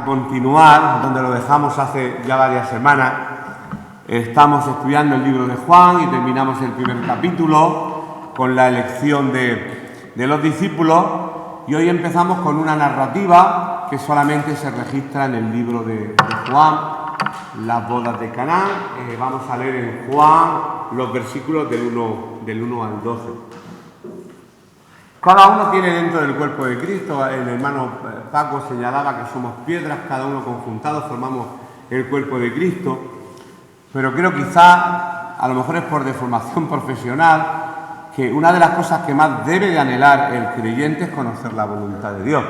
continuar donde lo dejamos hace ya varias semanas. Estamos estudiando el libro de Juan y terminamos el primer capítulo con la elección de los discípulos, y hoy empezamos con una narrativa que solamente se registra en el libro de Juan, las bodas de Caná. Vamos a leer en Juan los versículos del 1 al 12. Cada uno tiene dentro del cuerpo de Cristo. El hermano Paco señalaba que somos piedras, cada uno conjuntados formamos el cuerpo de Cristo. Pero creo quizá, a lo mejor es por deformación profesional, que una de las cosas que más debe de anhelar el creyente es conocer la voluntad de Dios.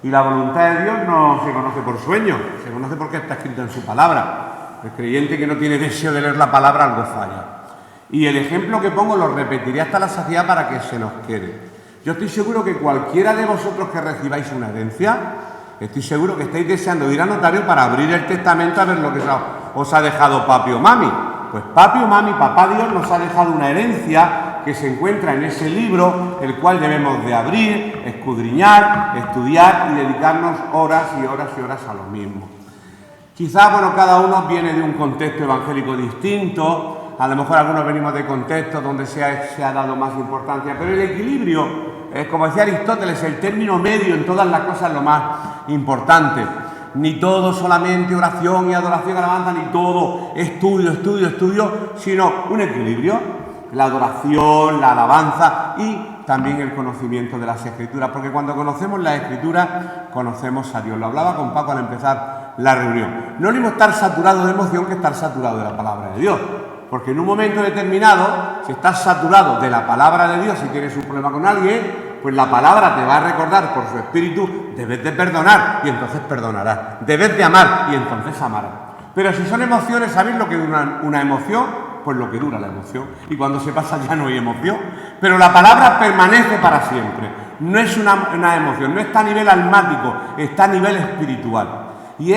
Y la voluntad de Dios no se conoce por sueño, se conoce porque está escrito en su palabra. El creyente que no tiene deseo de leer la palabra algo falla. Y el ejemplo que pongo lo repetiré hasta la saciedad para que se nos quede. Yo estoy seguro que cualquiera de vosotros que recibáis una herencia, estoy seguro que estáis deseando ir al notario para abrir el testamento a ver lo que os ha dejado papi o mami. Pues papi o mami, papá Dios nos ha dejado una herencia que se encuentra en ese libro, el cual debemos de abrir, escudriñar, estudiar y dedicarnos horas y horas y horas a lo mismo. Quizás, cada uno viene de un contexto evangélico distinto, a lo mejor algunos venimos de contextos donde se ha dado más importancia, pero el equilibrio, como decía Aristóteles, el término medio en todas las cosas es lo más importante. Ni todo solamente oración y adoración, alabanza, ni todo estudio, sino un equilibrio, la adoración, la alabanza y también el conocimiento de las Escrituras, porque cuando conocemos las Escrituras, conocemos a Dios. Lo hablaba con Paco al empezar la reunión. No es lo mismo estar saturado de emoción que estar saturado de la palabra de Dios. Porque en un momento determinado, si estás saturado de la palabra de Dios y tienes un problema con alguien, pues la palabra te va a recordar por su espíritu, debes de perdonar y entonces perdonarás. Debes de amar y entonces amarás. Pero si son emociones, ¿sabéis lo que dura una emoción? Pues lo que dura la emoción. Y cuando se pasa ya no hay emoción. Pero la palabra permanece para siempre. No es una emoción, no está a nivel almático, está a nivel espiritual. Y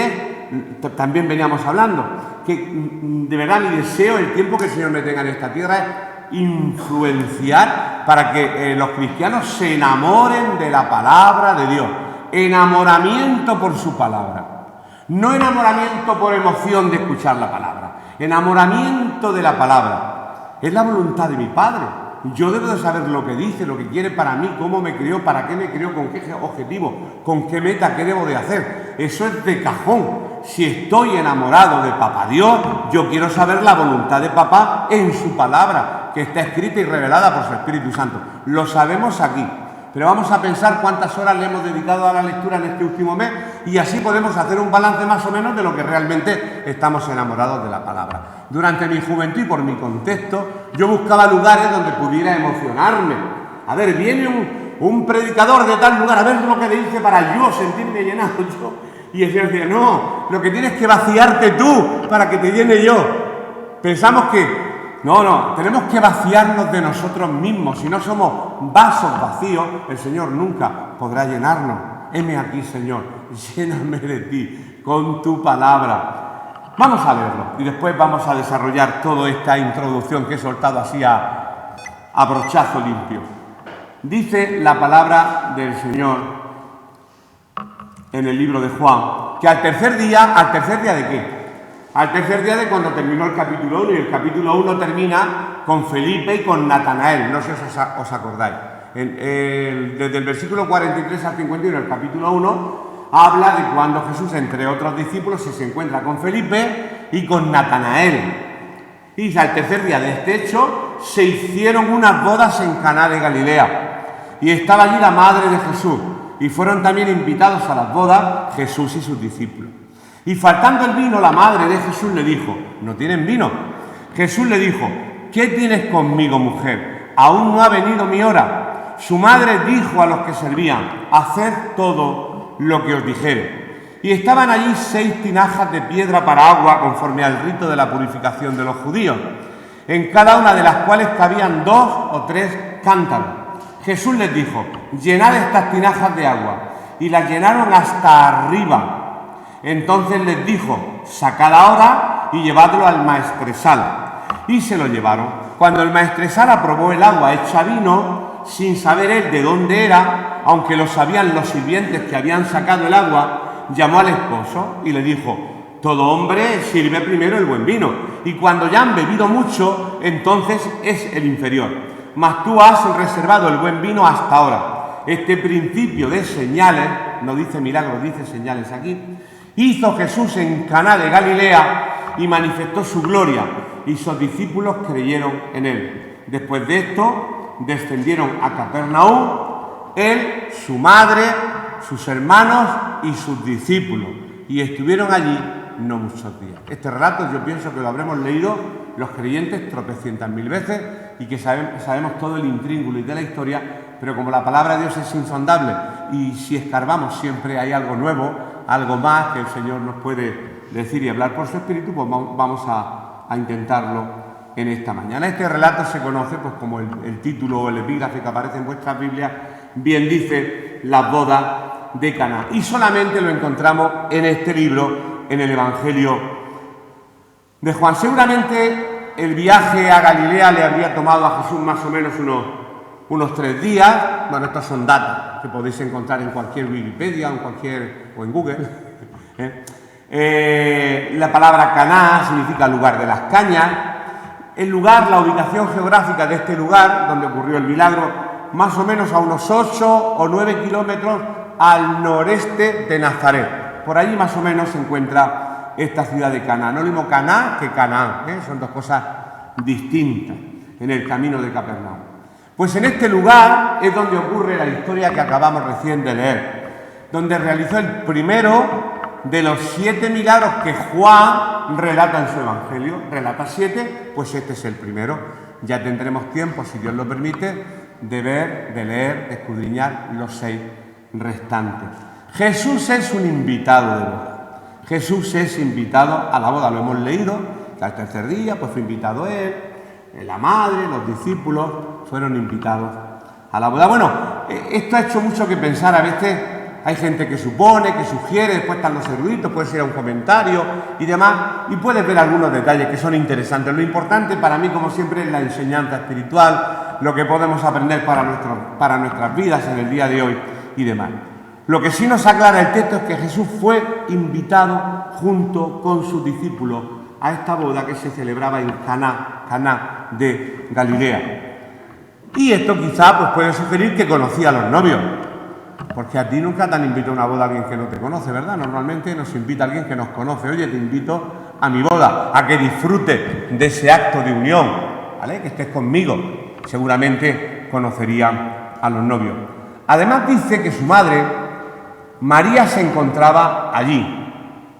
también veníamos hablando, que de verdad mi deseo, el tiempo que el Señor me tenga en esta tierra, es influenciar para que los cristianos se enamoren de la palabra de Dios. Enamoramiento por su palabra. No enamoramiento por emoción de escuchar la palabra. Enamoramiento de la palabra. Es la voluntad de mi Padre. Yo debo de saber lo que dice, lo que quiere para mí, cómo me crió, para qué me crió, con qué objetivo, con qué meta, qué debo de hacer. Eso es de cajón. Si estoy enamorado de Papá Dios, yo quiero saber la voluntad de Papá en su palabra, que está escrita y revelada por su Espíritu Santo. Lo sabemos aquí, pero vamos a pensar cuántas horas le hemos dedicado a la lectura en este último mes y así podemos hacer un balance más o menos de lo que realmente estamos enamorados de la palabra. Durante mi juventud y por mi contexto, yo buscaba lugares donde pudiera emocionarme. A ver, viene un predicador de tal lugar, a ver lo que le dice para yo sentirme llenado yo. Y el Señor decía, no, lo que tienes que vaciarte tú para que te llene yo. Pensamos que, no, tenemos que vaciarnos de nosotros mismos. Si no somos vasos vacíos, el Señor nunca podrá llenarnos. Heme aquí, Señor, lléname de ti con tu palabra. Vamos a leerlo y después vamos a desarrollar toda esta introducción que he soltado así a brochazo limpio. Dice la palabra del Señor en el libro de Juan, que al tercer día ¿de qué? Al tercer día de cuando terminó el capítulo 1, y el capítulo 1 termina con Felipe y con Natanael, no sé si os acordáis. Desde el versículo 43 al 51, el capítulo 1, habla de cuando Jesús, entre otros discípulos, se encuentra con Felipe y con Natanael. Y al tercer día de este hecho, se hicieron unas bodas en Caná de Galilea, y estaba allí la madre de Jesús. Y fueron también invitados a las bodas Jesús y sus discípulos. Y faltando el vino, la madre de Jesús le dijo, ¿no tienen vino? Jesús le dijo, ¿qué tienes conmigo, mujer? Aún no ha venido mi hora. Su madre dijo a los que servían, haced todo lo que os dijere. Y estaban allí 6 tinajas de piedra para agua, conforme al rito de la purificación de los judíos, en cada una de las cuales cabían 2 o 3 cántaros. Jesús les dijo, llenad estas tinajas de agua, y las llenaron hasta arriba. Entonces les dijo, sacad ahora y llevadlo al maestresal. Y se lo llevaron. Cuando el maestresal aprobó el agua hecha vino, sin saber él de dónde era, aunque lo sabían los sirvientes que habían sacado el agua, llamó al esposo y le dijo: todo hombre sirve primero el buen vino, y cuando ya han bebido mucho, entonces es el inferior. Mas tú has reservado el buen vino hasta ahora. Este principio de señales, no dice milagros, dice señales aquí, hizo Jesús en Caná de Galilea y manifestó su gloria, y sus discípulos creyeron en él. Después de esto, descendieron a Capernaum, él, su madre, sus hermanos y sus discípulos, y estuvieron allí no muchos días. Este relato yo pienso que lo habremos leído los creyentes tropecientas mil veces y que sabemos todo el intríngulis de la historia, pero como la palabra de Dios es insondable y si escarbamos siempre hay algo nuevo, algo más que el Señor nos puede decir y hablar por su Espíritu, pues vamos a intentarlo en esta mañana. Este relato se conoce pues como el título o el epígrafe que aparece en vuestra Biblia, bien dice: las bodas de Caná. Y solamente lo encontramos en este libro, en el Evangelio de Juan. Seguramente el viaje a Galilea le habría tomado a Jesús más o menos unos 3 días. Bueno, estos son datos que podéis encontrar en cualquier Wikipedia o en Google. La palabra Caná significa lugar de las cañas. El lugar, la ubicación geográfica de este lugar donde ocurrió el milagro, más o menos a unos 8 o 9 kilómetros al noreste de Nazaret. Por allí más o menos se encuentra esta ciudad de Caná. No lo mismo Caná que Canaán, son dos cosas distintas en el camino de Capernaum. Pues en este lugar es donde ocurre la historia que acabamos recién de leer, donde realizó el primero de los 7 milagros que Juan relata en su Evangelio. Relata 7, pues este es el primero. Ya tendremos tiempo, si Dios lo permite, de ver, de leer, de escudriñar los 6 restantes. Jesús es un invitado de boda. Jesús es invitado a la boda, lo hemos leído, que al tercer día pues fue invitado él, la madre, los discípulos fueron invitados a la boda. Bueno, esto ha hecho mucho que pensar. A veces hay gente que supone, que sugiere, después están los eruditos, puede ser un comentario y demás, y puedes ver algunos detalles que son interesantes. Lo importante para mí, como siempre, es la enseñanza espiritual, lo que podemos aprender para nuestras vidas en el día de hoy y demás. Lo que sí nos aclara el texto es que Jesús fue invitado junto con sus discípulos a esta boda que se celebraba en Caná de Galilea. Y esto quizá pues, puede sugerir que conocía a los novios, porque a ti nunca te han invitado a una boda a alguien que no te conoce, ¿verdad? Normalmente nos invita a alguien que nos conoce. Oye, te invito a mi boda, a que disfrutes de ese acto de unión, ¿vale? Que estés conmigo. Seguramente conocería a los novios. Además dice que su madre, María, se encontraba allí.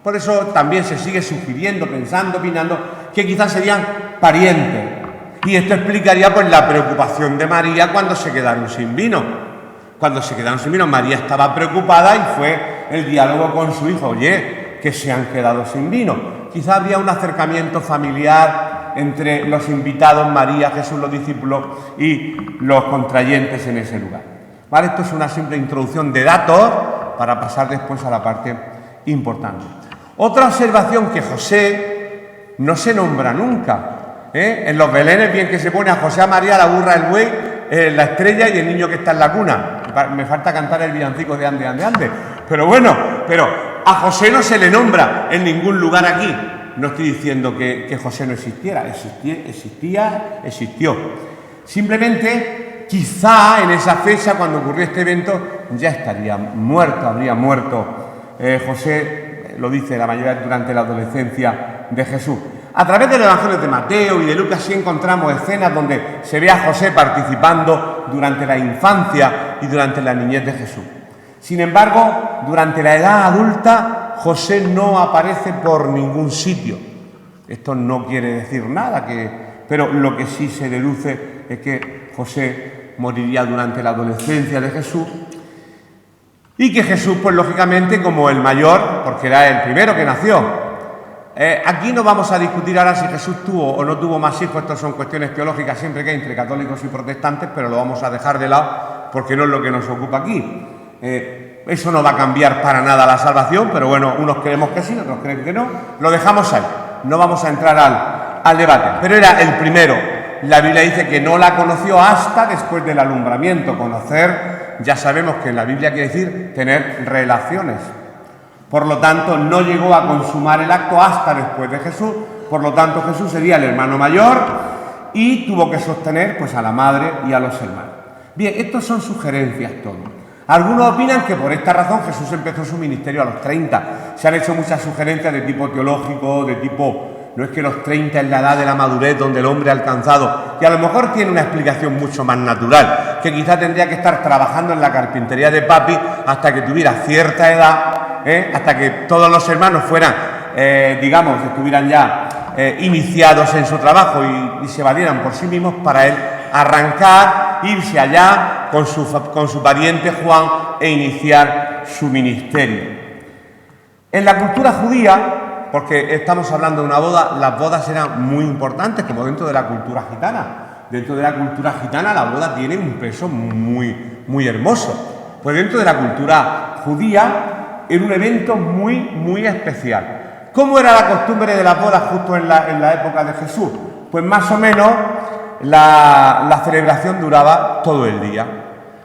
Por eso también se sigue sugiriendo, pensando, opinando, que quizás serían parientes. Y esto explicaría pues la preocupación de María cuando se quedaron sin vino. Cuando se quedaron sin vino, María estaba preocupada y fue el diálogo con su hijo. Oye, que se han quedado sin vino. Quizás habría un acercamiento familiar entre los invitados, María, Jesús, los discípulos y los contrayentes en ese lugar. ¿Vale? Esto es una simple introducción de datos para pasar después a la parte importante. Otra observación, que José no se nombra nunca. En los belenes bien que se pone a José, a María, la burra, el buey, la estrella y el niño que está en la cuna. Me falta cantar el villancico de Ande, Ande, Ande. Pero bueno, a José no se le nombra en ningún lugar aquí. No estoy diciendo que José no existiera. Existió. Simplemente, quizá en esa fecha, cuando ocurrió este evento, ya estaría muerto, habría muerto José, lo dice la mayoría, durante la adolescencia de Jesús. A través del Evangelio de Mateo y de Lucas sí encontramos escenas donde se ve a José participando durante la infancia y durante la niñez de Jesús. Sin embargo, durante la edad adulta, José no aparece por ningún sitio. Esto no quiere decir nada, pero lo que sí se deduce es que José moriría durante la adolescencia de Jesús y que Jesús, pues lógicamente, como el mayor, porque era el primero que nació. Aquí no vamos a discutir ahora si Jesús tuvo o no tuvo más hijos. Estas son cuestiones teológicas siempre que hay entre católicos y protestantes, pero lo vamos a dejar de lado porque no es lo que nos ocupa aquí. Eso no va a cambiar para nada la salvación, pero bueno, unos creemos que sí, otros creen que no. Lo dejamos ahí, no vamos a entrar al debate. Pero era el primero. La Biblia dice que no la conoció hasta después del alumbramiento. Conocer, ya sabemos que en la Biblia quiere decir tener relaciones Por lo tanto, no llegó a consumar el acto hasta después de Jesús. Por lo tanto, Jesús sería el hermano mayor y tuvo que sostener pues, a la madre y a los hermanos. Bien, estos son sugerencias todos. Algunos opinan que por esta razón Jesús empezó su ministerio a los 30. Se han hecho muchas sugerencias de tipo teológico, de tipo... No es que los 30 es la edad de la madurez donde el hombre ha alcanzado, y a lo mejor tiene una explicación mucho más natural, que quizá tendría que estar trabajando en la carpintería de papi hasta que tuviera cierta edad, hasta que todos los hermanos fueran, estuvieran ya iniciados en su trabajo y se valieran por sí mismos para él arrancar, irse allá con su pariente Juan e iniciar su ministerio. En la cultura judía, porque estamos hablando de una boda, las bodas eran muy importantes, como dentro de la cultura gitana. Dentro de la cultura gitana la boda tiene un peso muy, muy hermoso. Pues dentro de la cultura judía era un evento muy, muy especial. ¿Cómo era la costumbre de las bodas justo en la época de Jesús? Pues más o menos la celebración duraba todo el día.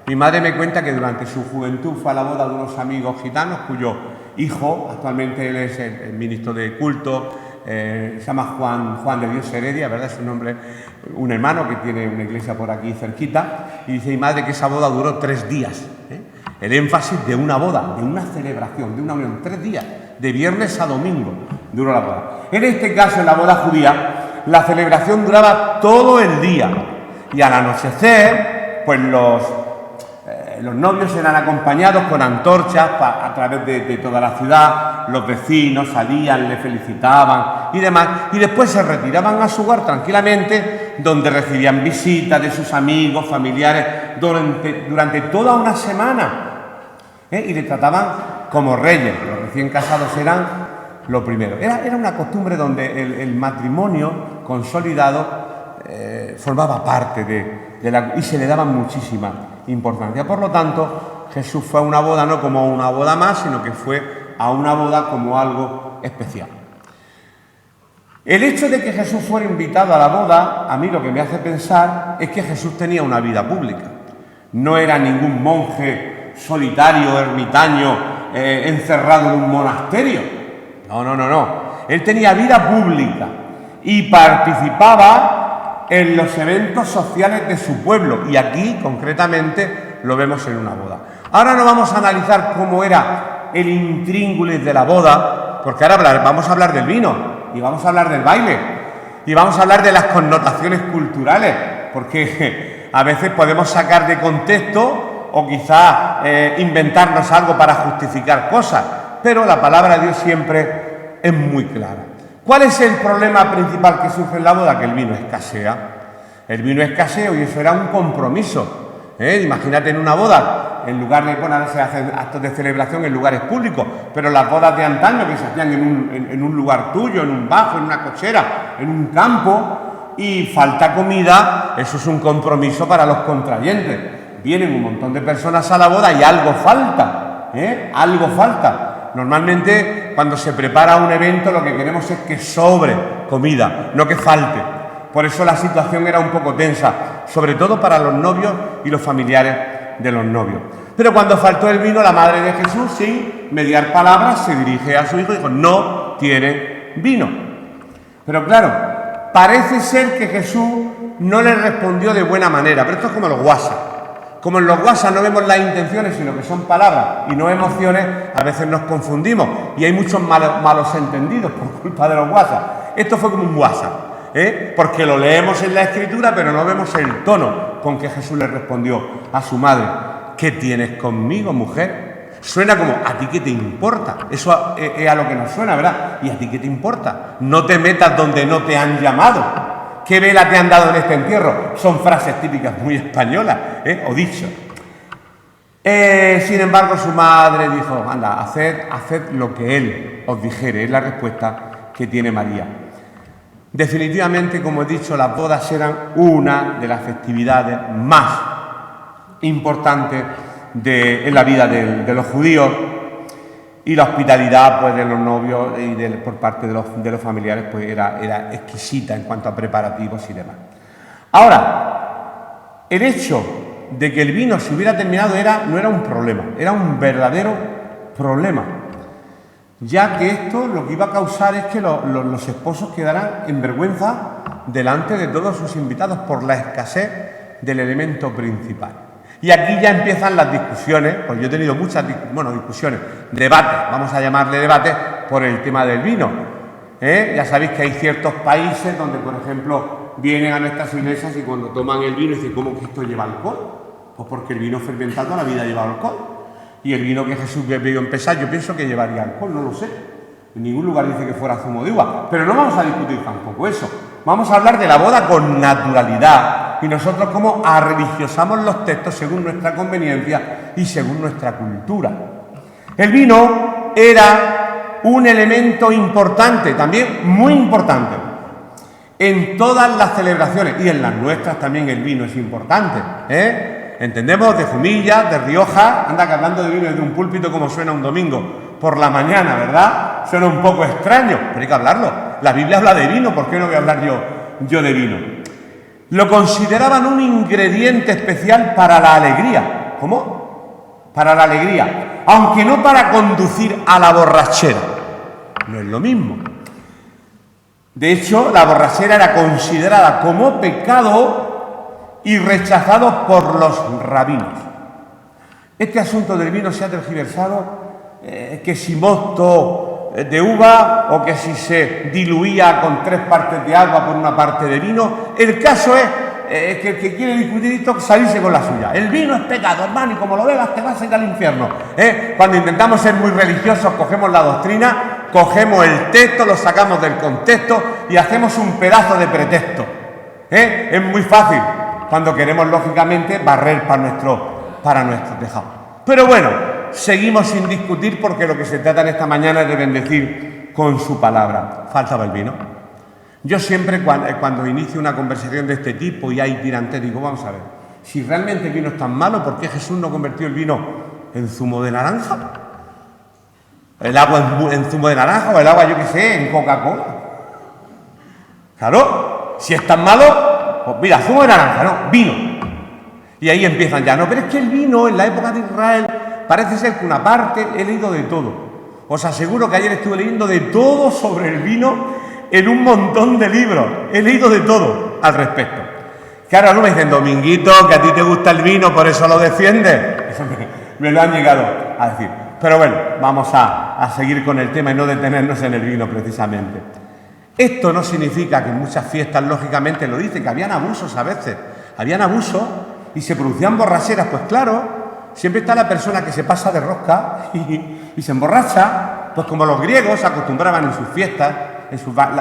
Mi madre me cuenta que durante su juventud fue a la boda de unos amigos gitanos cuyo hijo, actualmente él es el ministro de culto, se llama Juan de Dios Heredia, ¿verdad? Es un nombre, un hermano que tiene una iglesia por aquí cerquita, y dice mi madre que esa boda duró 3 días. El énfasis de una boda, de una celebración, de una unión, 3 días, de viernes a domingo duró la boda. En este caso, en la boda judía, la celebración duraba todo el día, y al anochecer, pues los novios eran acompañados con antorchas a través de toda la ciudad, los vecinos salían, le felicitaban y demás, y después se retiraban a su hogar tranquilamente, donde recibían visitas de sus amigos, familiares, durante toda una semana, y le trataban como reyes. Los recién casados eran lo primero. Era una costumbre donde el matrimonio consolidado formaba parte y se le daba muchísima importancia. Por lo tanto, Jesús fue a una boda no como una boda más, sino que fue a una boda como algo especial. El hecho de que Jesús fuera invitado a la boda, a mí lo que me hace pensar es que Jesús tenía una vida pública. No era ningún monje solitario, ermitaño, encerrado en un monasterio. No. Él tenía vida pública y participaba en los eventos sociales de su pueblo, y aquí concretamente lo vemos en una boda. Ahora no vamos a analizar cómo era el intríngulis de la boda, porque ahora vamos a hablar del vino, y vamos a hablar del baile, y vamos a hablar de las connotaciones culturales, porque a veces podemos sacar de contexto o quizá inventarnos algo para justificar cosas, pero la palabra de Dios siempre es muy clara. ¿Cuál es el problema principal que surge en la boda? Que el vino escasea. El vino escasea y eso era un compromiso. Imagínate en una boda, en lugar de ponerse a hacer actos de celebración en lugares públicos, pero las bodas de antaño que se hacían en un lugar tuyo, en un bajo, en una cochera, en un campo, y falta comida, eso es un compromiso para los contrayentes. Vienen un montón de personas a la boda y algo falta, algo falta. Normalmente, cuando se prepara un evento, lo que queremos es que sobre comida, no que falte. Por eso la situación era un poco tensa, sobre todo para los novios y los familiares de los novios. Pero cuando faltó el vino, la madre de Jesús, sin mediar palabras, se dirige a su hijo y dijo: no tiene vino. Pero claro, parece ser que Jesús no le respondió de buena manera, pero esto es como los WhatsApp. Como en los WhatsApp no vemos las intenciones, sino que son palabras y no emociones, a veces nos confundimos y hay muchos malos entendidos por culpa de los WhatsApp. Esto fue como un WhatsApp, porque lo leemos en la Escritura, pero no vemos el tono con que Jesús le respondió a su madre. ¿Qué tienes conmigo, mujer? Suena como: ¿a ti qué te importa? Eso es a lo que nos suena, ¿verdad? ¿Y a ti qué te importa? No te metas donde no te han llamado. ¿Qué vela te han dado en este entierro? Son frases típicas muy españolas, o dichos. Sin embargo, su madre dijo: anda, haced lo que él os dijere. Es la respuesta que tiene María. Definitivamente, como he dicho, las bodas eran una de las festividades más importantes en la vida de los judíos, y la hospitalidad pues, de los novios y por parte de los familiares pues, era exquisita en cuanto a preparativos y demás. Ahora, el hecho de que el vino se hubiera terminado no era un problema, era un verdadero problema. ya que esto lo que iba a causar es que los esposos quedaran en vergüenza delante de todos sus invitados por la escasez del elemento principal. Y aquí ya empiezan las discusiones, pues yo he tenido muchas discusiones, debates, vamos a llamarle debates, por el tema del vino. Ya sabéis que hay ciertos países donde, por ejemplo, vienen a nuestras iglesias y cuando toman el vino dicen, ¿cómo que esto lleva alcohol? Pues porque el vino fermentado la vida lleva alcohol. Y el vino que Jesús bebió en Pesach, yo pienso que llevaría alcohol, no lo sé. En ningún lugar dice que fuera zumo de uva. Pero no vamos a discutir tampoco eso. Vamos a hablar de la boda con naturalidad. Y nosotros cómo religiosamos los textos según nuestra conveniencia y según nuestra cultura. El vino era un elemento importante, también muy importante, en todas las celebraciones. Y en las nuestras también el vino es importante, Entendemos de Jumilla, de Rioja, anda que hablando de vino desde un púlpito como suena un domingo por la mañana, ¿verdad? Suena un poco extraño, pero hay que hablarlo. La Biblia habla de vino, ¿por qué no voy a hablar yo de vino? Lo consideraban un ingrediente especial para la alegría. ¿Cómo? Para la alegría, aunque no para conducir a la borrachera. No es lo mismo. De hecho, la borrachera era considerada como pecado y rechazado por los rabinos. Este asunto del vino se ha tergiversado, que si mosto de uva o que si se diluía con 3 partes de agua por 1 parte de vino. El caso es que el que quiere discutir esto salirse con la suya. El vino es pecado, hermano, y como lo bebas te vas a ir al infierno. Cuando intentamos ser muy religiosos, cogemos la doctrina, cogemos el texto, lo sacamos del contexto y hacemos un pedazo de pretexto. Es muy fácil cuando queremos, lógicamente, barrer para nuestro tejado. Pero bueno, seguimos sin discutir porque lo que se trata en esta mañana es de bendecir con su palabra. Faltaba el vino. Yo siempre cuando inicio una conversación de este tipo y hay tirantes, digo, vamos a ver, si realmente el vino es tan malo, ¿por qué Jesús no convirtió el vino en zumo de naranja? El agua en zumo de naranja o el agua, yo qué sé, en Coca-Cola. Claro, si es tan malo, pues mira, zumo de naranja, no, vino. Y ahí empiezan ya, no, pero es que el vino en la época de Israel parece ser que una parte he leído de todo. Os aseguro que ayer estuve leyendo de todo sobre el vino en un montón de libros. He leído de todo al respecto. Claro, algunos me dicen, Dominguito, que a ti te gusta el vino, por eso lo defiendes. Eso me lo han llegado a decir. Pero bueno, vamos a seguir con el tema y no detenernos en el vino precisamente. Esto no significa que en muchas fiestas, lógicamente, lo dice, que habían abusos a veces. Habían abusos y se producían borracheras. Pues claro, siempre está la persona que se pasa de rosca y se emborracha, pues como los griegos acostumbraban en sus fiestas,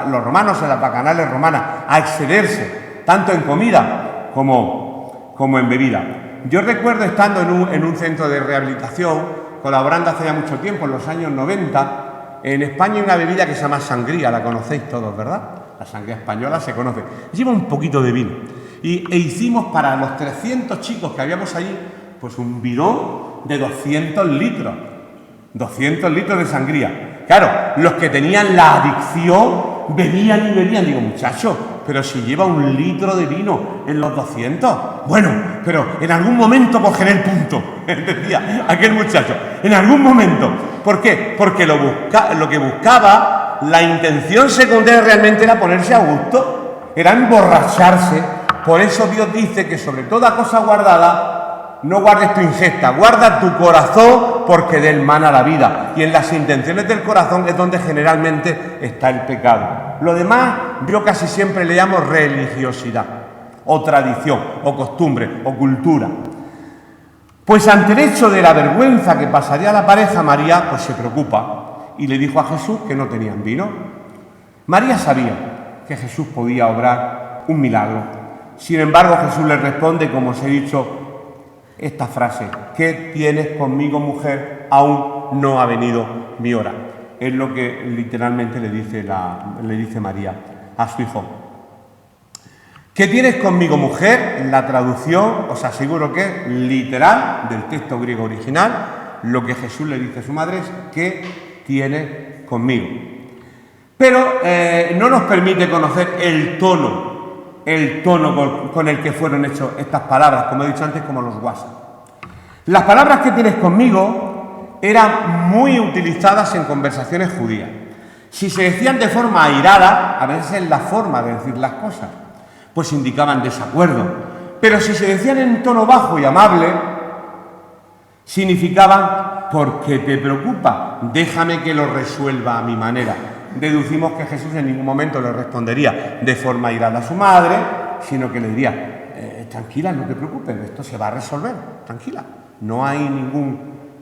los romanos en las bacanales romanas, a excederse, tanto en comida como en bebida. Yo recuerdo estando en un centro de rehabilitación, colaborando hace ya mucho tiempo, en los años 90, en España hay una bebida que se llama sangría, la conocéis todos, ¿verdad? La sangría española se conoce. Lleva un poquito de vino. E hicimos para los 300 chicos que habíamos allí, pues un bidón de 200 litros. 200 litros de sangría. Claro, los que tenían la adicción bebían y bebían. Digo, muchachos, pero si lleva 1 litro de vino en los 200. Bueno, pero en algún momento cogeré el punto, decía aquel muchacho. En algún momento. ¿Por qué? Porque lo que buscaba, la intención secundaria realmente era ponerse a gusto, era emborracharse. Por eso Dios dice que sobre toda cosa guardada, no guardes tu ingesta, guarda tu corazón porque del mana la vida. Y en las intenciones del corazón es donde generalmente está el pecado. Lo demás yo casi siempre le llamo religiosidad, o tradición, o costumbre, o cultura. Pues ante el hecho de la vergüenza que pasaría a la pareja, María pues se preocupa y le dijo a Jesús que no tenían vino. María sabía que Jesús podía obrar un milagro. Sin embargo, Jesús le responde, como os he dicho, esta frase: ¿qué tienes conmigo, mujer? Aún no ha venido mi hora. Es lo que literalmente le dice María a su hijo. ¿Qué tienes conmigo, mujer? La traducción, os aseguro que es literal del texto griego original. Lo que Jesús le dice a su madre es: ¿qué tienes conmigo? Pero no nos permite conocer el tono con el que fueron hechas estas palabras, como he dicho antes, como los WhatsApp. Las palabras "que tienes conmigo" eran muy utilizadas en conversaciones judías. Si se decían de forma airada, a veces es la forma de decir las cosas, pues indicaban desacuerdo. Pero si se decían en tono bajo y amable, significaban ¿por qué te preocupa? Déjame que lo resuelva a mi manera. Deducimos que Jesús en ningún momento le respondería de forma airada a su madre, sino que le diría, tranquila, no te preocupes, esto se va a resolver, tranquila, no hay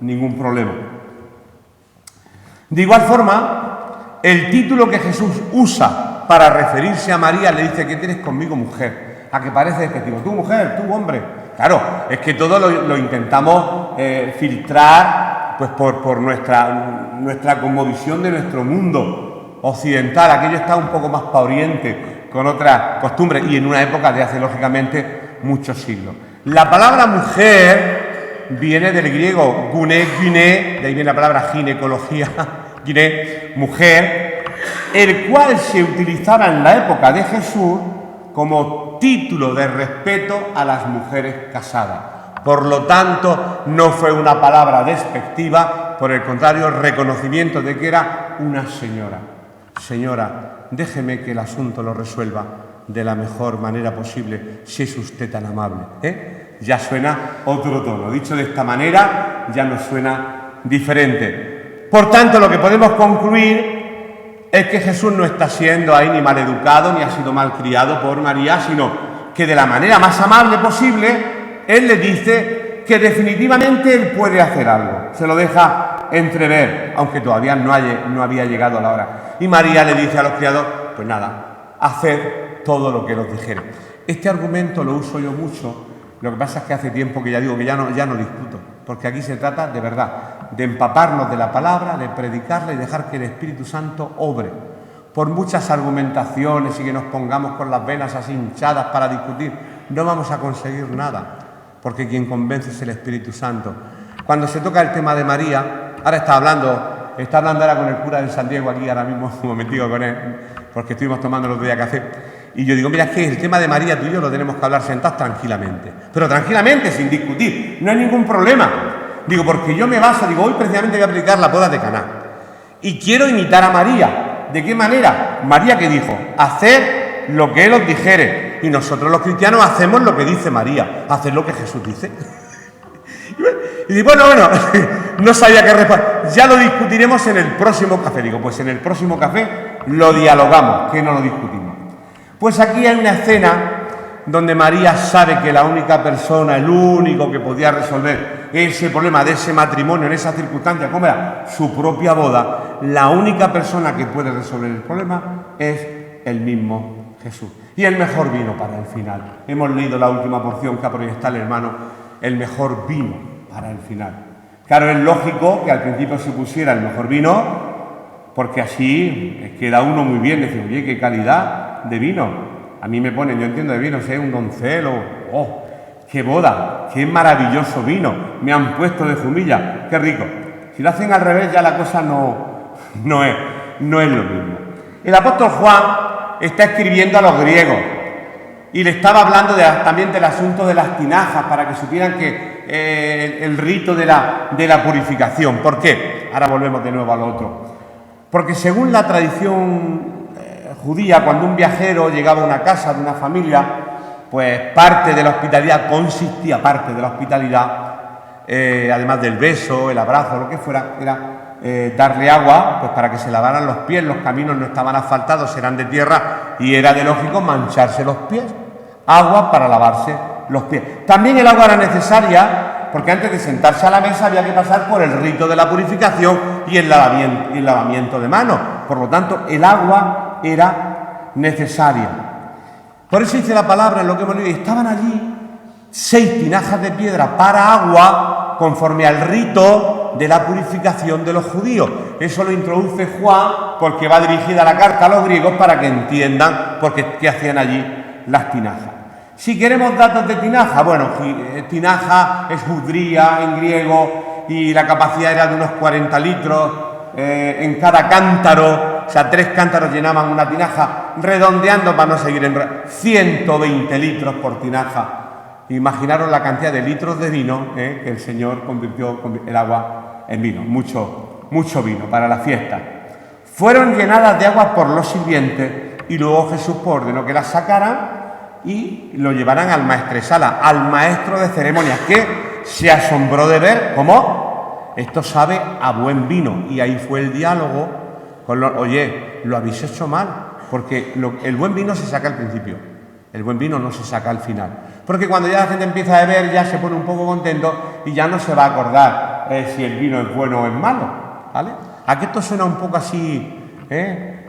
ningún problema. De igual forma, el título que Jesús usa para referirse a María le dice que tienes conmigo mujer, a que parece despectivo, tú mujer, tú hombre. Claro, es que todo lo intentamos filtrar pues por nuestra cosmovisión de nuestro mundo occidental. Aquello está un poco más para oriente, con otras costumbres, y en una época de hace lógicamente muchos siglos. La palabra mujer viene del griego guné, de ahí viene la palabra ginecología, guiné, mujer, el cual se utilizaba en la época de Jesús como título de respeto a las mujeres casadas. Por lo tanto, no fue una palabra despectiva, por el contrario, reconocimiento de que era una señora. Señora, déjeme que el asunto lo resuelva de la mejor manera posible, si es usted tan amable. Ya suena otro tono. Dicho de esta manera, ya nos suena diferente. Por tanto, lo que podemos concluir es que Jesús no está siendo ahí ni mal educado, ni ha sido mal criado por María, sino que de la manera más amable posible, Él le dice que definitivamente Él puede hacer algo. Se lo deja entrever, aunque todavía no había llegado la hora. Y María le dice a los criados, pues nada, haced todo lo que os dijere. Este argumento lo uso yo mucho, lo que pasa es que hace tiempo que ya digo que ya no discuto, porque aquí se trata de verdad, de empaparnos de la palabra, de predicarla y dejar que el Espíritu Santo obre. Por muchas argumentaciones y que nos pongamos con las venas así hinchadas para discutir, no vamos a conseguir nada, porque quien convence es el Espíritu Santo. Cuando se toca el tema de María, ahora está hablando ahora con el cura de San Diego aquí, ahora mismo un momentico con él, porque estuvimos tomando los días café, y yo digo, mira, es que el tema de María tú y yo lo tenemos que hablar sentados tranquilamente, pero tranquilamente, sin discutir, no hay ningún problema. Digo, porque yo me baso, hoy precisamente voy a predicar la boda de Caná, y quiero imitar a María. ¿De qué manera? María que dijo, haced lo que Él os dijere, y nosotros los cristianos hacemos lo que dice María, haced lo que Jesús dice. Y digo, bueno, no sabía qué responder, ya lo discutiremos en el próximo café. Digo, pues en el próximo café lo dialogamos, que no lo discutimos. Pues aquí hay una escena donde María sabe que la única persona, el único que podía resolver ese problema de ese matrimonio, en esa circunstancia, como era su propia boda, la única persona que puede resolver el problema es el mismo Jesús. Y el mejor vino para el final. Hemos leído la última porción que ha proyectado el hermano, el mejor vino para el final. Claro, es lógico que al principio se pusiera el mejor vino, porque así queda uno muy bien, decir, oye, qué calidad de vino. A mí me ponen, yo entiendo de vino, si es un doncel o, qué boda, qué maravilloso vino, me han puesto de jumilla, qué rico. Si lo hacen al revés ya la cosa no es lo mismo. El apóstol Juan está escribiendo a los griegos y le estaba hablando también del asunto de las tinajas, para que supieran que el rito de la purificación. ¿Por qué? Ahora volvemos de nuevo al otro. Porque según la tradición judía, cuando un viajero llegaba a una casa de una familia, pues parte de la hospitalidad consistía, además del beso, el abrazo, lo que fuera, era darle agua, pues para que se lavaran los pies. Los caminos no estaban asfaltados, eran de tierra y era de lógico mancharse los pies. Agua para lavarse los pies. También el agua era necesaria porque antes de sentarse a la mesa había que pasar por el rito de la purificación y el lavamiento de manos. Por lo tanto, el agua era necesaria. Por eso dice la palabra en lo que hemos leído, estaban allí 6 tinajas de piedra para agua conforme al rito de la purificación de los judíos. Eso lo introduce Juan porque va dirigida la carta a los griegos para que entiendan qué hacían allí las tinajas. Si queremos datos de tinaja, bueno, tinaja es judría en griego y la capacidad era de unos 40 litros en cada cántaro, o sea, 3 cántaros llenaban una tinaja, redondeando para no seguir en 120 litros por tinaja. Imaginaros la cantidad de litros de vino que el Señor convirtió el agua en vino, mucho vino para la fiesta. Fueron llenadas de agua por los sirvientes y luego Jesús ordenó que las sacaran y lo llevaran al maestresala, al maestro de ceremonias, que se asombró de ver cómo esto sabe a buen vino. Y ahí fue el diálogo con oye, lo habéis hecho mal, porque el buen vino se saca al principio, el buen vino no se saca al final, porque cuando ya la gente empieza a beber ya se pone un poco contento y ya no se va a acordar si el vino es bueno o es malo, ¿vale? Aquí esto suena un poco así,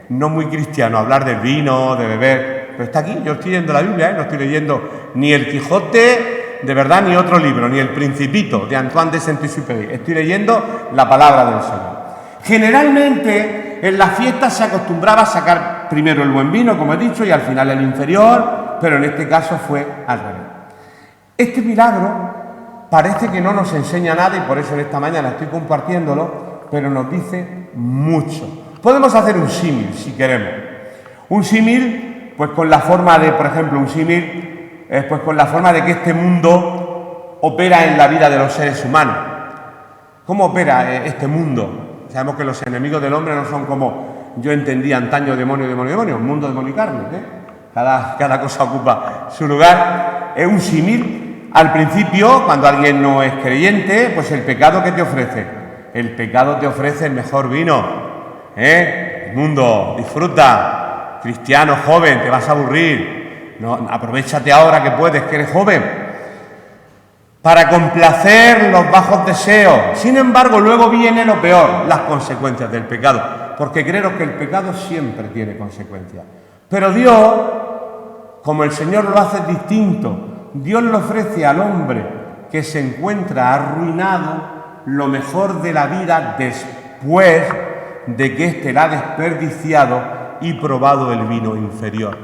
no muy cristiano, hablar del vino, de beber, pero está aquí, yo estoy leyendo la Biblia, no estoy leyendo ni el Quijote de verdad, ni otro libro, ni el Principito de Antoine de Saint-Exupéry, estoy leyendo la palabra del Señor. Generalmente en las fiestas se acostumbraba a sacar primero el buen vino, como he dicho, y al final el inferior, pero en este caso fue al revés. Este milagro parece que no nos enseña nada y por eso en esta mañana estoy compartiéndolo, pero nos dice mucho. Podemos hacer un símil si queremos. Un símil, pues con la forma de, por ejemplo, pues con la forma de que este mundo opera en la vida de los seres humanos. ¿Cómo opera este mundo? Sabemos que los enemigos del hombre no son como yo entendía antaño, demonio, un mundo demonio y carne, Cada cosa ocupa su lugar. Es un símil. Al principio, cuando alguien no es creyente, pues el pecado que te ofrece. El pecado te ofrece el mejor vino. El mundo, disfruta. Cristiano, joven, te vas a aburrir. No, aprovéchate ahora que puedes, que eres joven. Para complacer los bajos deseos. Sin embargo, luego viene lo peor, las consecuencias del pecado. Porque creo que el pecado siempre tiene consecuencias. Pero Dios, como el Señor lo hace distinto, Dios le ofrece al hombre que se encuentra arruinado lo mejor de la vida después de que éste la ha desperdiciado y probado el vino inferior.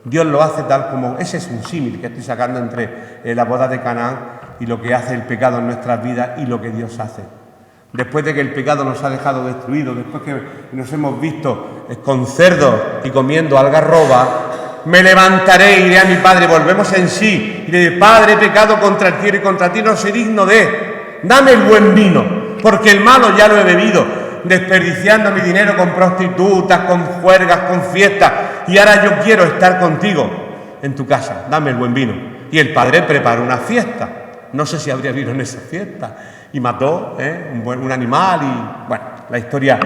Dios lo hace tal como... Ese es un símil que estoy sacando entre la boda de Canaán y lo que hace el pecado en nuestras vidas y lo que Dios hace. Después de que el pecado nos ha dejado destruidos, después que nos hemos visto con cerdos y comiendo algarroba, me levantaré e iré a mi padre, volvemos en sí, y le diré, Padre, he pecado contra el cielo y contra ti, no soy digno de, dame el buen vino, porque el malo ya lo he bebido, desperdiciando mi dinero con prostitutas, con juergas, con fiestas, y ahora yo quiero estar contigo en tu casa, dame el buen vino. Y el padre preparó una fiesta, no sé si habría vino en esa fiesta, y mató un animal, y bueno, la historia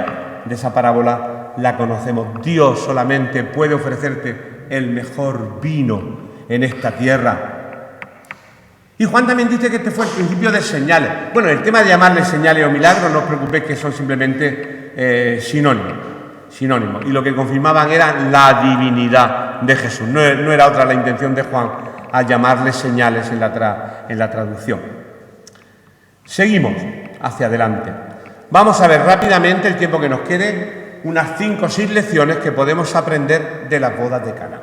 de esa parábola la conocemos. Dios solamente puede ofrecerte el mejor vino en esta tierra. Y Juan también dice que este fue el principio de señales. Bueno, el tema de llamarle señales o milagros, no os preocupéis que son simplemente sinónimos. Y lo que confirmaban era la divinidad de Jesús. No era otra la intención de Juan al llamarle señales en la traducción. Seguimos hacia adelante. Vamos a ver rápidamente, el tiempo que nos quede, unas 5 o 6 lecciones que podemos aprender de las bodas de Cana,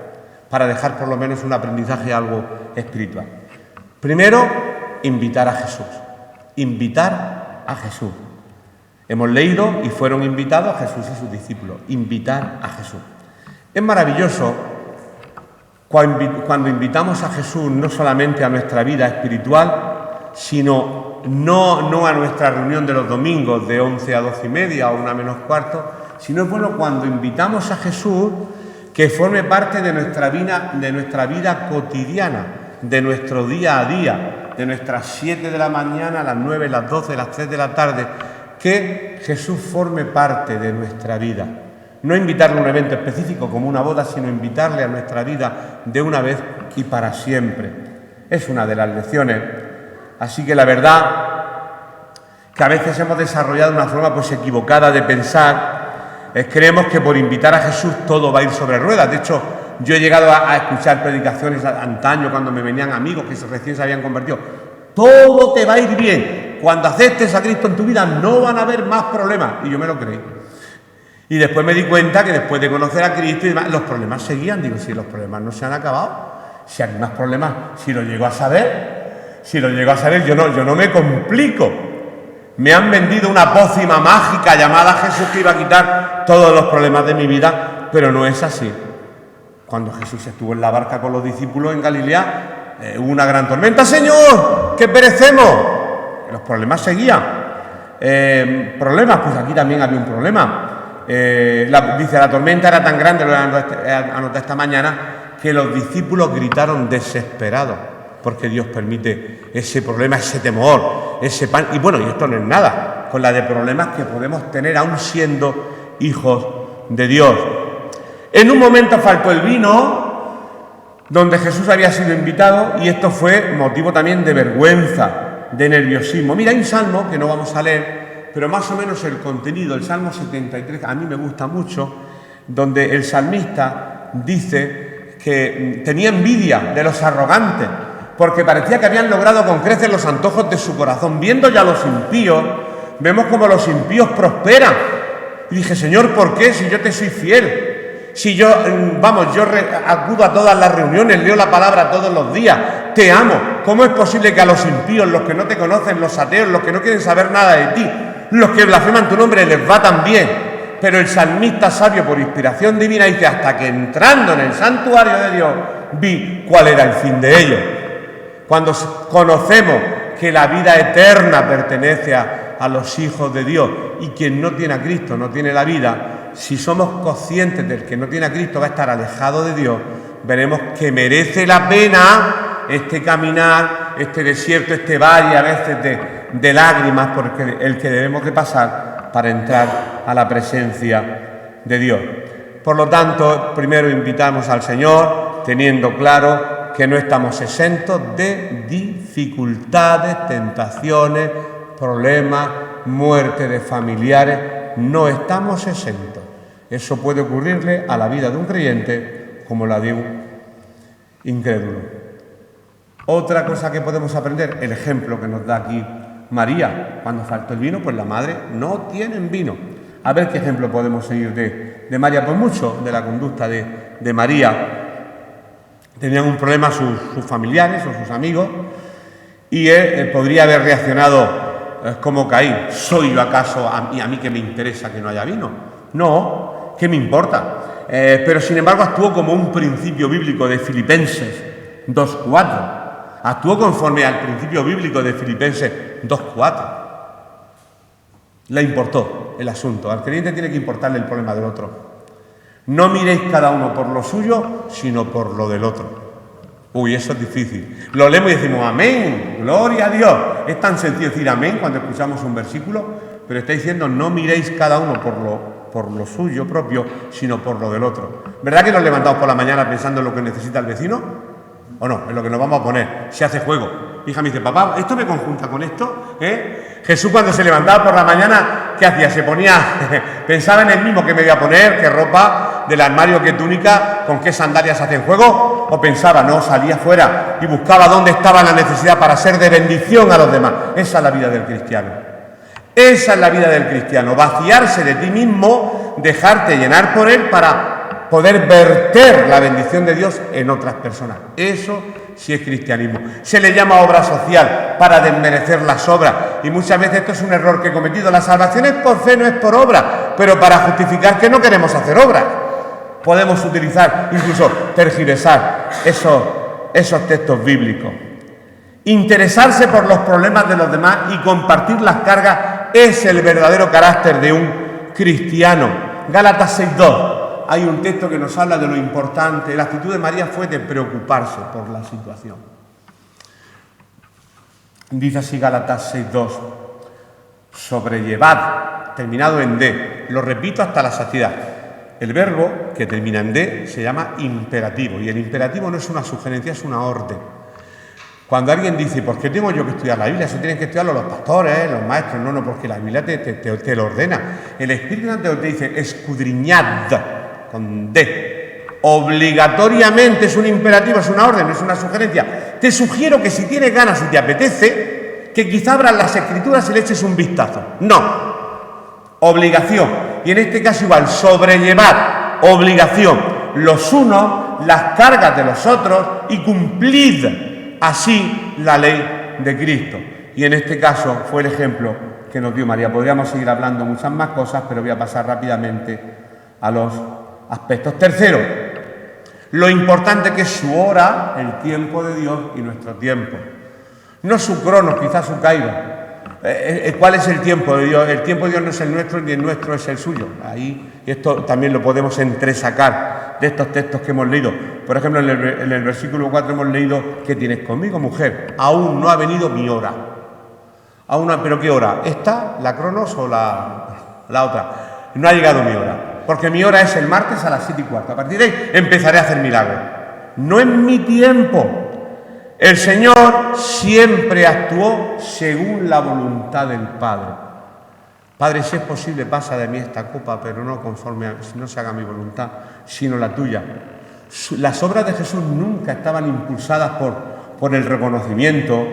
para dejar por lo menos un aprendizaje algo espiritual. Primero, invitar a Jesús. Invitar a Jesús. Hemos leído y fueron invitados Jesús y sus discípulos. Invitar a Jesús. Es maravilloso cuando invitamos a Jesús no solamente a nuestra vida espiritual, sino no a nuestra reunión de los domingos de 11 a 12 y media o 1 menos cuarto, sino es bueno cuando invitamos a Jesús que forme parte de nuestra vida cotidiana, de nuestro día a día, de nuestras 7 de la mañana, las 9, las 12, las 3 de la tarde, que Jesús forme parte de nuestra vida. No invitarle a un evento específico como una boda, sino invitarle a nuestra vida de una vez y para siempre. Es una de las lecciones. Así que la verdad que a veces hemos desarrollado una forma pues equivocada de pensar. Creemos que por invitar a Jesús todo va a ir sobre ruedas. De hecho, yo he llegado a escuchar predicaciones antaño cuando me venían amigos que recién se habían convertido. Todo te va a ir bien. Cuando aceptes a Cristo en tu vida no van a haber más problemas. Y yo me lo creí. Y después me di cuenta que después de conocer a Cristo y demás, los problemas seguían. Digo, si los problemas no se han acabado, si hay más problemas, si lo llego a saber, yo no me complico. Me han vendido una pócima mágica llamada Jesús que iba a quitar todos los problemas de mi vida, pero no es así. Cuando Jesús estuvo en la barca con los discípulos en Galilea, hubo una gran tormenta. ¡Señor, que perecemos! Los problemas seguían. problemas, pues aquí también había un problema. Dice, la tormenta era tan grande, lo anotado esta mañana, que los discípulos gritaron desesperados, porque Dios permite ese problema, ese temor, ese pan. Y bueno, y esto no es nada, con la de problemas que podemos tener aún siendo hijos de Dios. En un momento faltó el vino, donde Jesús había sido invitado, y esto fue motivo también de vergüenza, de nerviosismo. Mira, hay un salmo que no vamos a leer, pero más o menos el contenido, el Salmo 73, a mí me gusta mucho, donde el salmista dice que tenía envidia de los arrogantes, porque parecía que habían logrado con creces los antojos de su corazón. Viendo ya a los impíos, vemos como los impíos prosperan. Y dije, Señor, ¿por qué? Si yo te soy fiel. Si yo, acudo a todas las reuniones, leo la palabra todos los días, te amo. ¿Cómo es posible que a los impíos, los que no te conocen, los ateos, los que no quieren saber nada de ti, los que blasfeman tu nombre, les va tan bien? Pero el salmista sabio, por inspiración divina, dice, hasta que entrando en el santuario de Dios, vi cuál era el fin de ellos. Cuando conocemos que la vida eterna pertenece a los hijos de Dios, y quien no tiene a Cristo no tiene la vida, si somos conscientes del que no tiene a Cristo va a estar alejado de Dios, veremos que merece la pena este caminar, este desierto, este valle a veces de lágrimas, porque el que debemos de pasar para entrar a la presencia de Dios. Por lo tanto, primero invitamos al Señor, teniendo claro que no estamos exentos de dificultades, tentaciones, problemas, muerte de familiares, no estamos exentos. Eso puede ocurrirle a la vida de un creyente como la de un incrédulo. Otra cosa que podemos aprender, el ejemplo que nos da aquí María. Cuando faltó el vino, pues la madre no tienen vino. A ver qué ejemplo podemos seguir de María. Pues mucho de la conducta de María. Tenían un problema sus familiares o sus amigos, y él podría haber reaccionado como Caín. ¿Soy yo acaso a mí que me interesa que no haya vino? No, ¿qué me importa? Pero sin embargo actuó como un principio bíblico de Filipenses 2:4. Actuó conforme al principio bíblico de Filipenses 2:4. Le importó el asunto. Al creyente tiene que importarle el problema del otro. No miréis cada uno por lo suyo, sino por lo del otro. Uy, eso es difícil. Lo leemos y decimos amén, gloria a Dios. Es tan sencillo decir amén cuando escuchamos un versículo, pero está diciendo no miréis cada uno por lo suyo propio, sino por lo del otro. ¿Verdad que nos levantamos por la mañana pensando en lo que necesita el vecino? ¿O no? En lo que nos vamos a poner. Se hace juego. Mi hija me dice, papá, ¿esto me conjunta con esto? Jesús cuando se levantaba por la mañana, ¿qué hacía? Se ponía, pensaba en el mismo que me voy a poner, qué ropa, del armario, qué túnica, con qué sandalias hacen juego, o pensaba, no, salía fuera y buscaba dónde estaba la necesidad para ser de bendición a los demás. Esa es la vida del cristiano. Esa es la vida del cristiano, vaciarse de ti mismo, dejarte llenar por él para poder verter la bendición de Dios en otras personas. Eso sí es cristianismo. Se le llama obra social para desmerecer las obras, y muchas veces esto es un error que he cometido. La salvación es por fe, no es por obra, pero para justificar que no queremos hacer obras. Podemos utilizar, incluso tergiversar esos textos bíblicos. Interesarse por los problemas de los demás y compartir las cargas es el verdadero carácter de un cristiano. Gálatas 6:2. Hay un texto que nos habla de lo importante. La actitud de María fue de preocuparse por la situación. Dice así Gálatas 6:2. Sobrellevad, terminado en D. Lo repito hasta la saciedad. El verbo que termina en D se llama imperativo, y el imperativo no es una sugerencia, es una orden. Cuando alguien dice, ¿por qué tengo yo que estudiar la Biblia? Eso tienen que estudiarlo los pastores, los maestros. No, porque la Biblia te lo ordena. El Espíritu Santo te dice, escudriñad, con D. Obligatoriamente es un imperativo, es una orden, no es una sugerencia. Te sugiero que si tienes ganas y te apetece, que quizá abras las Escrituras y le eches un vistazo. No. Obligación. Y en este caso igual, sobrellevar, obligación. Los unos, las cargas de los otros, y cumplid así la ley de Cristo. Y en este caso fue el ejemplo que nos dio María. Podríamos seguir hablando muchas más cosas, pero voy a pasar rápidamente a los aspectos. Tercero, lo importante que es su hora, el tiempo de Dios, y nuestro tiempo. No su cronos, quizás su kairos. ¿Cuál es el tiempo de Dios? El tiempo de Dios no es el nuestro ni el nuestro es el suyo. Ahí esto también lo podemos entresacar de estos textos que hemos leído. Por ejemplo, en el versículo 4 hemos leído: ¿qué tienes conmigo, mujer? Aún no ha venido mi hora. ¿Pero qué hora? ¿Esta, la Cronos o la otra? No ha llegado mi hora, porque mi hora es el martes a las 7:15. A partir de ahí empezaré a hacer milagros. No es mi tiempo. El Señor siempre actuó según la voluntad del Padre. Padre, si es posible, pasa de mí esta copa, pero no se haga mi voluntad, sino la tuya. Las obras de Jesús nunca estaban impulsadas por el reconocimiento,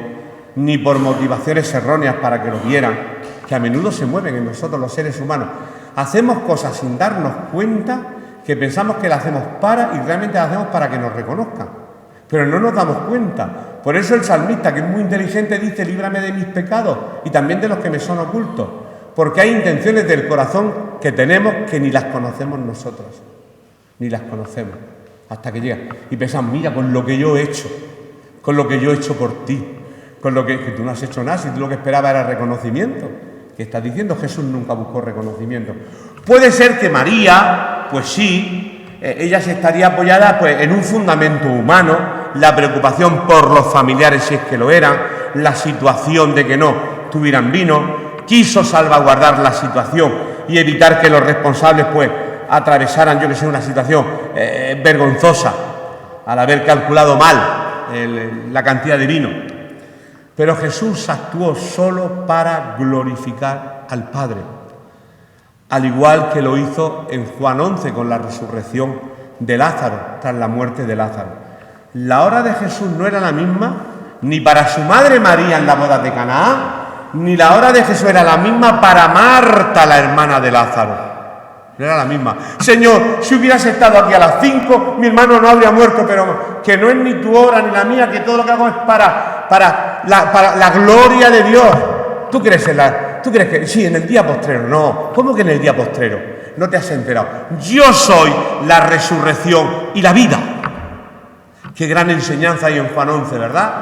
ni por motivaciones erróneas para que lo vieran, que a menudo se mueven en nosotros los seres humanos. Hacemos cosas sin darnos cuenta, que pensamos que las hacemos y realmente las hacemos para que nos reconozcan. Pero no nos damos cuenta. Por eso el salmista, que es muy inteligente, dice: líbrame de mis pecados y también de los que me son ocultos. Porque hay intenciones del corazón que tenemos que ni las conocemos nosotros. Ni las conocemos. Hasta que llega. Y pensamos: mira, con lo que yo he hecho. Con lo que yo he hecho por ti. Con lo que tú no has hecho nada. Si tú lo que esperabas era reconocimiento. ¿Qué estás diciendo? Jesús nunca buscó reconocimiento. Puede ser que María, pues sí, ella se estaría apoyada en un fundamento humano, la preocupación por los familiares si es que lo eran, la situación de que no tuvieran vino, quiso salvaguardar la situación y evitar que los responsables atravesaran, una situación vergonzosa al haber calculado mal la cantidad de vino. Pero Jesús actuó solo para glorificar al Padre, al igual que lo hizo en Juan 11 con la resurrección de Lázaro, tras la muerte de Lázaro. La hora de Jesús no era la misma ni para su madre María en la boda de Canaán, ni la hora de Jesús era la misma para Marta, la hermana de Lázaro. No era la misma. Señor, si hubieras estado aquí a las 5, mi hermano no habría muerto, pero que no es ni tu hora ni la mía, que todo lo que hago es para la gloria de Dios. ¿Tú crees que sí, en el día postrero? No. ¿Cómo que en el día postrero? No te has enterado. Yo soy la resurrección y la vida. Qué gran enseñanza hay en Juan 11, ¿verdad?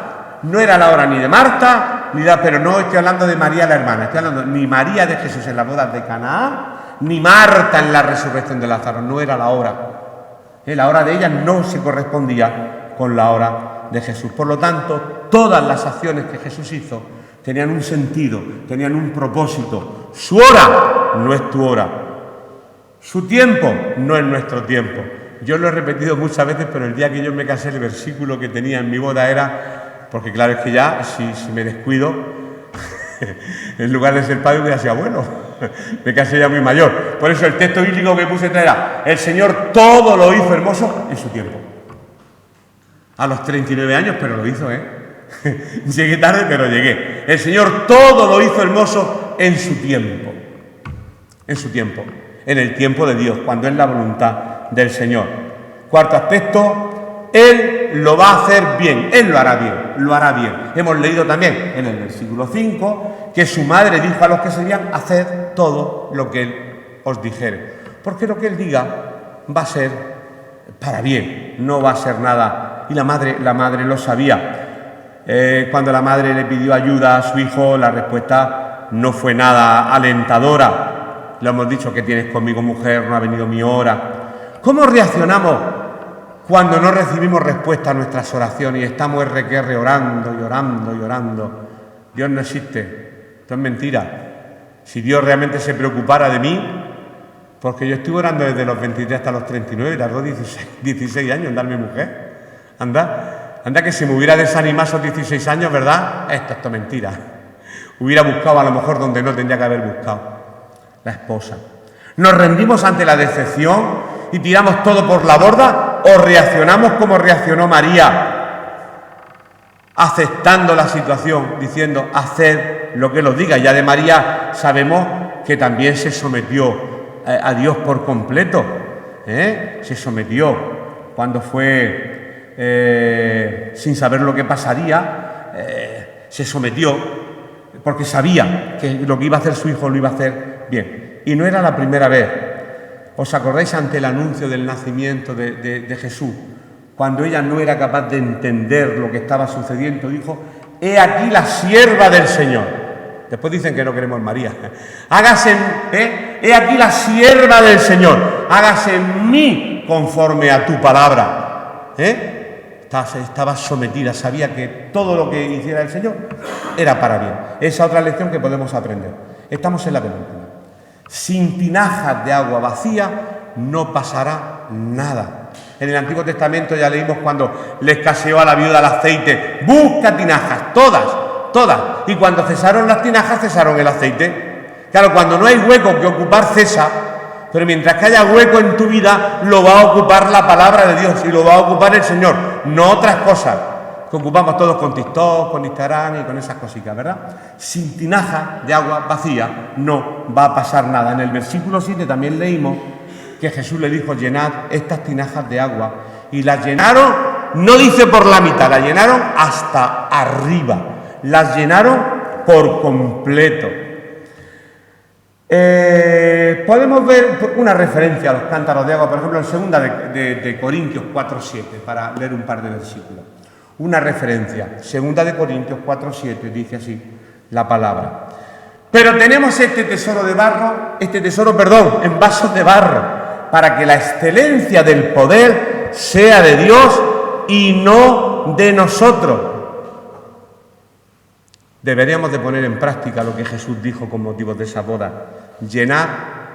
No era la hora ni de Marta, pero no estoy hablando de María la hermana, estoy hablando ni María de Jesús en las bodas de Canaán, ni Marta en la resurrección de Lázaro. No era la hora. La hora de ella no se correspondía con la hora de Jesús. Por lo tanto, todas las acciones que Jesús hizo tenían un sentido, tenían un propósito. Su hora no es tu hora. Su tiempo no es nuestro tiempo. Yo lo he repetido muchas veces, pero el día que yo me casé, el versículo que tenía en mi boda era, porque claro, es que ya, si me descuido, en lugar de ser padre, hubiera sido abuelo. Me casé ya muy mayor. Por eso el texto bíblico que puse era: el Señor todo lo hizo hermoso en su tiempo. A los 39 años, pero lo hizo, Llegué tarde, pero llegué. El Señor todo lo hizo hermoso en su tiempo. En su tiempo. En el tiempo de Dios, cuando es la voluntad del Señor. Cuarto aspecto: Él lo va a hacer bien, Él lo hará bien. Hemos leído también en el versículo 5 que su madre dijo a los que seguían: haced todo lo que Él os dijere, porque lo que Él diga va a ser para bien, no va a ser nada. Y la madre lo sabía. Cuando la madre le pidió ayuda a su hijo, la respuesta no fue nada alentadora. Le hemos dicho: ¿qué tienes conmigo, mujer? No ha venido mi hora. ¿Cómo reaccionamos cuando no recibimos respuesta a nuestras oraciones y estamos orando? Dios no existe. Esto es mentira. Si Dios realmente se preocupara de mí, porque yo estuve orando desde los 23 hasta los 39 y tardó 16 años en darme mujer. Anda que si me hubiera desanimado esos 16 años, ¿verdad? Esto es mentira. Hubiera buscado a lo mejor donde no tendría que haber buscado. La esposa. ¿Nos rendimos ante la decepción y tiramos todo por la borda? ¿O reaccionamos como reaccionó María, aceptando la situación, diciendo: haced lo que Él os diga? Ya de María sabemos que también se sometió a Dios por completo. Se sometió cuando fue sin saber lo que pasaría, se sometió porque sabía que lo que iba a hacer su hijo lo iba a hacer bien. Y no era la primera vez. ¿Os acordáis ante el anuncio del nacimiento de Jesús? Cuando ella no era capaz de entender lo que estaba sucediendo, dijo: he aquí la sierva del Señor. Después dicen que no queremos María. Hágase, he aquí la sierva del Señor, hágase en mí conforme a tu palabra. Estaba sometida, sabía que todo lo que hiciera el Señor era para bien. Esa otra lección que podemos aprender. Estamos en la penúltima. Sin tinajas de agua vacía no pasará nada. En el Antiguo Testamento ya leímos cuando le escaseó a la viuda el aceite. Busca tinajas, todas. Y cuando cesaron las tinajas, cesaron el aceite. Claro, cuando no hay hueco que ocupar, cesa. Pero mientras que haya hueco en tu vida, lo va a ocupar la palabra de Dios y lo va a ocupar el Señor, no otras cosas que ocupamos todos con TikTok, con Instagram y con esas cositas, ¿verdad? Sin tinaja de agua vacía no va a pasar nada. En el versículo 7 también leímos que Jesús le dijo: llenad estas tinajas de agua. Y las llenaron, no dice por la mitad, las llenaron hasta arriba. Las llenaron por completo. Podemos ver una referencia a los cántaros de agua, por ejemplo, en 2 de Corintios 4:7, para leer un par de versículos. Una referencia, 2 de Corintios 4:7, dice así la palabra. Pero tenemos este tesoro en vasos de barro, para que la excelencia del poder sea de Dios y no de nosotros. Deberíamos de poner en práctica lo que Jesús dijo con motivo de esa boda. Llenad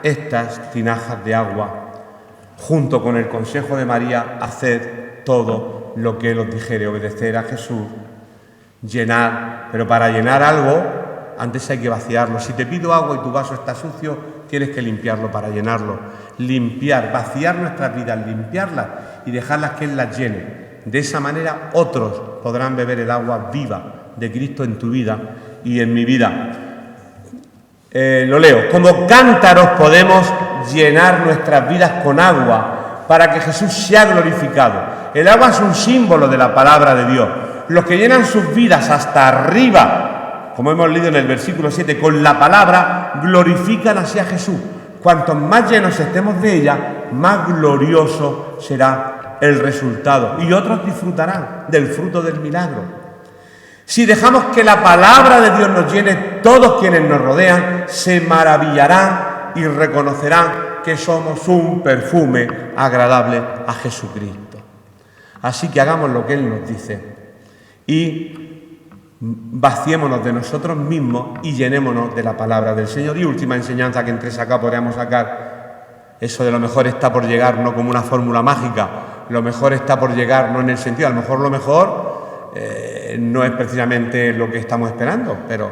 estas tinajas de agua. Junto con el consejo de María, haced todo lo que Él os dijere. Obedecer a Jesús. Llenad. Pero para llenar algo, antes hay que vaciarlo. Si te pido agua y tu vaso está sucio, tienes que limpiarlo para llenarlo. Limpiar, vaciar nuestras vidas, limpiarlas y dejarlas que Él las llene. De esa manera otros podrán beber el agua viva de Cristo en tu vida y en mi vida. Lo leo. Como cántaros podemos llenar nuestras vidas con agua para que Jesús sea glorificado. El agua es un símbolo de la palabra de Dios. Los que llenan sus vidas hasta arriba, como hemos leído en el versículo 7, con la palabra, glorifican así a Jesús. Cuantos más llenos estemos de ella, más glorioso será el resultado. Y otros disfrutarán del fruto del milagro. Si dejamos que la palabra de Dios nos llene, todos quienes nos rodean se maravillarán y reconocerán que somos un perfume agradable a Jesucristo. Así que hagamos lo que Él nos dice y vaciémonos de nosotros mismos y llenémonos de la palabra del Señor. Y última enseñanza que entre acá podríamos sacar, eso de lo mejor está por llegar, no como una fórmula mágica, lo mejor está por llegar, no en el sentido, a lo mejor no es precisamente lo que estamos esperando, pero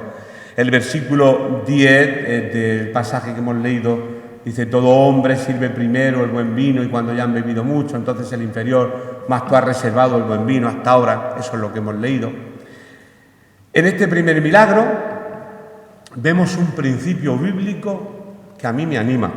el versículo 10 del pasaje que hemos leído dice: todo hombre sirve primero el buen vino y cuando ya han bebido mucho, entonces el inferior, mas tú has reservado el buen vino hasta ahora. Eso es lo que hemos leído. En este primer milagro vemos un principio bíblico que a mí me anima.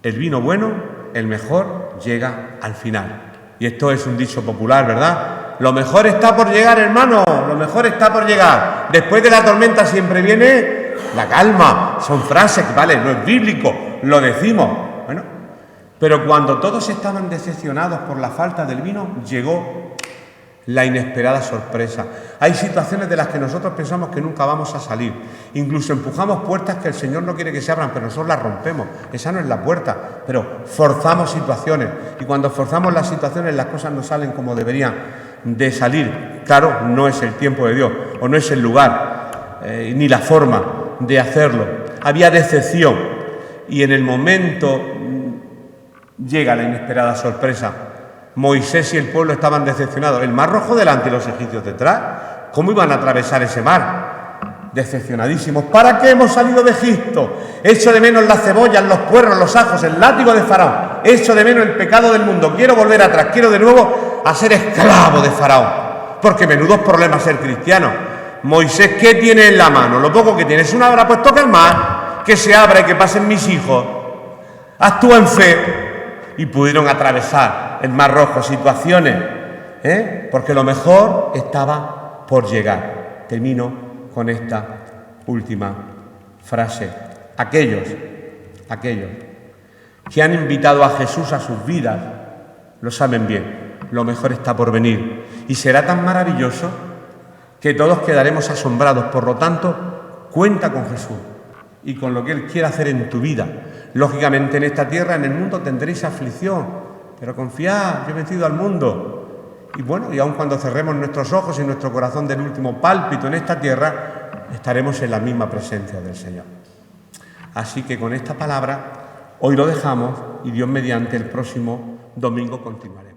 El vino bueno, el mejor, llega al final. Y esto es un dicho popular, ¿verdad? Lo mejor está por llegar, hermano, lo mejor está por llegar. Después de la tormenta siempre viene la calma. Son frases que, vale, no es bíblico, lo decimos. Bueno, pero cuando todos estaban decepcionados por la falta del vino, llegó la inesperada sorpresa. Hay situaciones de las que nosotros pensamos que nunca vamos a salir. Incluso empujamos puertas que el Señor no quiere que se abran, pero nosotros las rompemos. Esa no es la puerta, pero forzamos situaciones. Y cuando forzamos las situaciones, las cosas no salen como deberían de salir. Claro, no es el tiempo de Dios, o no es el lugar, ni la forma de hacerlo. Había decepción, y en el momento llega la inesperada sorpresa. Moisés y el pueblo estaban decepcionados. El mar rojo delante y los egipcios detrás. ¿Cómo iban a atravesar ese mar? Decepcionadísimos. ¿Para qué hemos salido de Egipto? Echo de menos las cebollas, los puerros, los ajos, el látigo de Faraón. Echo de menos el pecado del mundo. Quiero volver atrás. Quiero de nuevo a ser esclavo de Faraón. Porque menudos problemas ser cristiano. Moisés, ¿qué tiene en la mano? Lo poco que tiene es una hora, pues toca el mar. Que se abra y que pasen mis hijos. Actúa en fe. Y pudieron atravesar el Mar Rojo, situaciones, porque lo mejor estaba por llegar. Termino con esta última frase. Aquellos que han invitado a Jesús a sus vidas, lo saben bien, lo mejor está por venir. Y será tan maravilloso que todos quedaremos asombrados. Por lo tanto, Cuenta con Jesús y con lo que Él quiere hacer en tu vida. Lógicamente en esta tierra, en el mundo, tendréis aflicción, pero confiad, yo he vencido al mundo. Y bueno, y aun cuando cerremos nuestros ojos y nuestro corazón del último pálpito en esta tierra, estaremos en la misma presencia del Señor. Así que con esta palabra, hoy lo dejamos y Dios mediante el próximo domingo continuaremos.